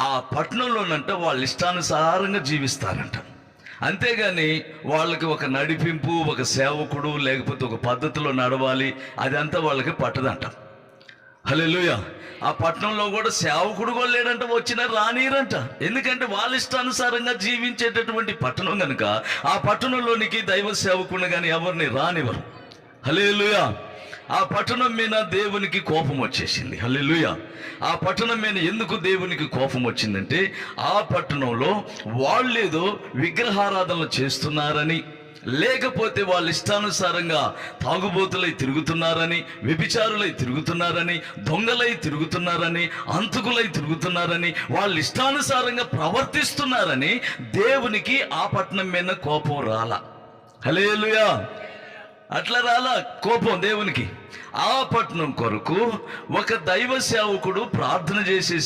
ఆ పట్టణంలోనంట వాళ్ళ ఇష్టానుసారంగా జీవిస్తారంట. అంతేగాని వాళ్ళకి ఒక నడిపింపు, ఒక సేవకుడు, లేకపోతే ఒక పద్ధతిలో నడవాలి, అదంతా వాళ్ళకి పట్టదంట. హల్లెలూయా. ఆ పట్టణంలో కూడా సేవకుడు కూడా లేడంట, వచ్చినా రానీరంట. ఎందుకంటే వాళ్ళ ఇష్టానుసారంగా జీవించేటటువంటి పట్టణం కనుక ఆ పట్టణంలోనికి దైవ సేవకుడిని కానీ ఎవరిని రానివ్వరు. హల్లెలూయా. ఆ పట్టణం మీద దేవునికి కోపం వచ్చేసింది. హల్లెలూయా. ఆ పట్టణం మీద ఎందుకు దేవునికి కోపం వచ్చిందంటే, ఆ పట్టణంలో వాళ్ళేదో విగ్రహారాధనలు చేస్తున్నారని, లేకపోతే వాళ్ళ ఇష్టానుసారంగా తాగుబోతులై తిరుగుతున్నారని, వ్యభిచారులై తిరుగుతున్నారని, దొంగలై తిరుగుతున్నారని, అంతకులై తిరుగుతున్నారని, వాళ్ళ ఇష్టానుసారంగా ప్రవర్తిస్తున్నారని దేవునికి ఆ పట్టణం మీద కోపం రాలా. హల్లెలూయా. అట్లా రాలా కోపం దేవునికి. ఆ పట్టణం కొరకు ఒక దైవ సేవకుడు ప్రార్థన చేసే